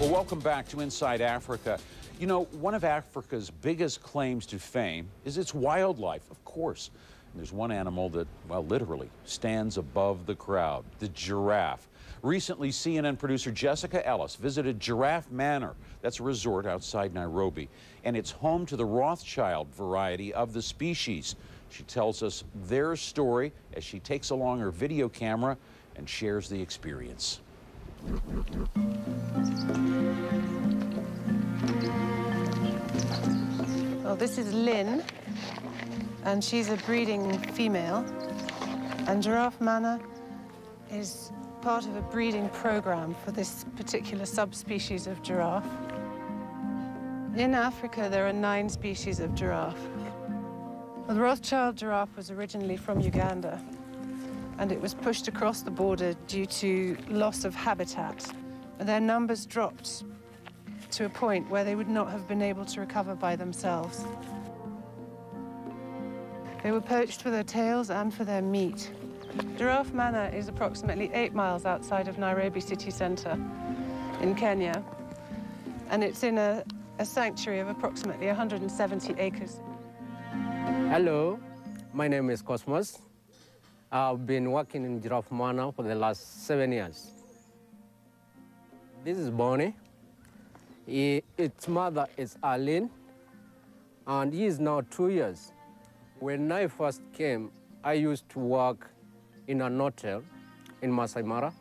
Well, welcome back to Inside Africa. You know, one of Africa's biggest claims to fame is its wildlife, of course. And there's one animal that, well, literally stands above the crowd, the giraffe. Recently, CNN producer Jessica Ellis visited Giraffe Manor. That's a resort outside Nairobi. And it's home to the Rothschild variety of the species. She tells us their story as she takes along her video camera and shares the experience. Well, this is Lynn, and she's a breeding female. And Giraffe Manor is part of a breeding program for this particular subspecies of giraffe. In Africa, there are 9 species of giraffe. The Rothschild giraffe was originally from Uganda, and it was pushed across the border due to loss of habitat. And their numbers dropped to a point where they would not have been able to recover by themselves. They were poached for their tails and for their meat. Giraffe Manor is approximately 8 miles outside of Nairobi city centre in Kenya, and it's in a sanctuary of approximately 170 acres. Hello, my name is Cosmos. I've been working in Giraffe Manor for the last 7 years. This is Bonnie. Its mother is Arlene, and he is now 2 years. When I first came, I used to work in an hotel in Masai Mara.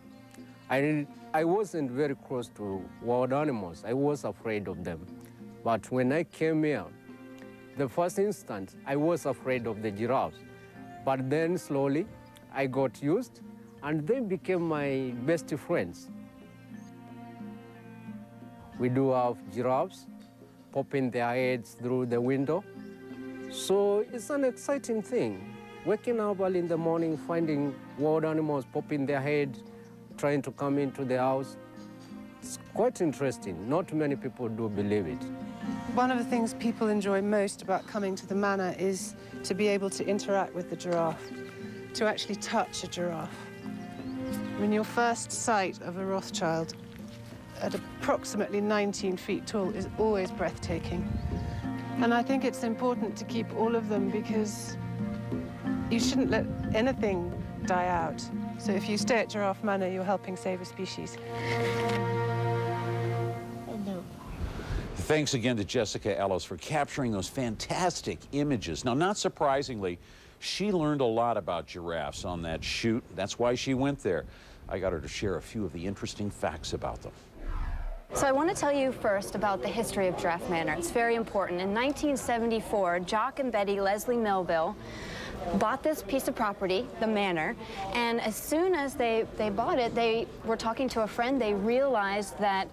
I wasn't very close to wild animals. I was afraid of them. But when I came here, the first instant, I was afraid of the giraffes. But then slowly, I got used, and they became my best friends. We do have giraffes popping their heads through the window. So it's an exciting thing. Waking up early in the morning, finding wild animals popping their head, trying to come into the house. It's quite interesting. Not many people do believe it. One of the things people enjoy most about coming to the manor is to be able to interact with the giraffe, to actually touch a giraffe. I mean, your first sight of a Rothschild at approximately 19 feet tall is always breathtaking. And I think it's important to keep all of them because you shouldn't let anything die out. So if you stay at Giraffe Manor, you're helping save a species. Thanks again to Jessica Ellis for capturing those fantastic images. Now, not surprisingly, she learned a lot about giraffes on that shoot. That's why she went there. I got her to share a few of the interesting facts about them. So I want to tell you first about the history of Giraffe Manor. It's very important. In 1974, Jock and Betty Leslie Melville bought this piece of property, the manor, and as soon as they bought it, they were talking to a friend. They realized that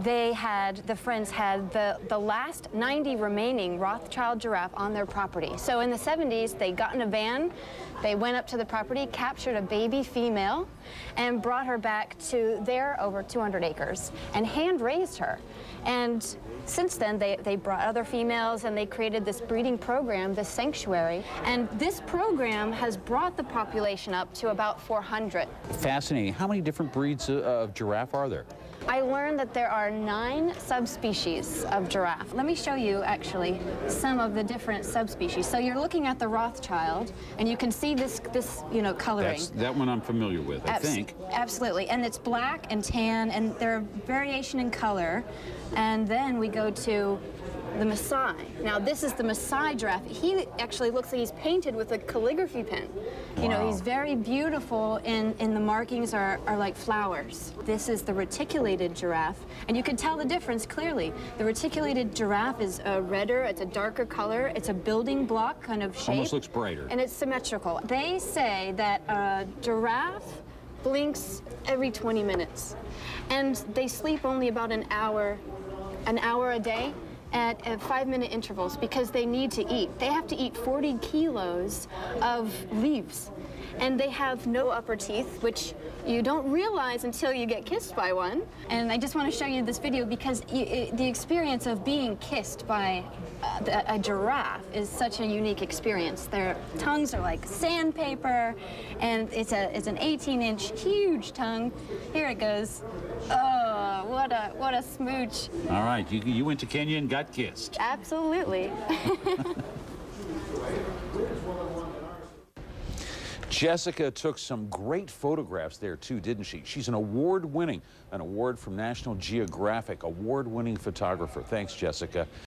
the friends had the last 90 remaining Rothschild giraffe on their property. So in the 70s, they got in a van, they went up to the property, captured a baby female, and brought her back to their over 200 acres and hand-raised her. And since then, they brought other females, and they created this breeding program, this sanctuary. And this program has brought the population up to about 400. Fascinating. How many different breeds of giraffe are there? I learned that there are 9 subspecies of giraffe. Let me show you, actually, some of the different subspecies. So you're looking at the Rothschild, and you can see this coloring. That one I'm familiar with, I think. Absolutely, and it's black and tan, and there's variation in color. And then we go to the Maasai. Now, this is the Maasai giraffe. He actually looks like he's painted with a calligraphy pen. Wow. You know, he's very beautiful, and the markings are like flowers. This is the reticulated giraffe, and you can tell the difference clearly. The reticulated giraffe is redder, it's a darker color, it's a building block kind of shape. Almost looks brighter. And it's symmetrical. They say that a giraffe blinks every 20 minutes, and they sleep only about an hour a day at 5-minute intervals because they need to eat. They have to eat 40 kilos of leaves. and they have no upper teeth, which you don't realize until you get kissed by one. And I just want to show you this video because the experience of being kissed by a giraffe is such a unique experience. Their tongues are like sandpaper, and it's an 18-inch huge tongue. Here it goes. Oh, what a smooch. All right, you went to Kenya and got kissed. Absolutely. Jessica took some great photographs there too, didn't she? She's an award from National Geographic, award-winning photographer. Thanks, Jessica.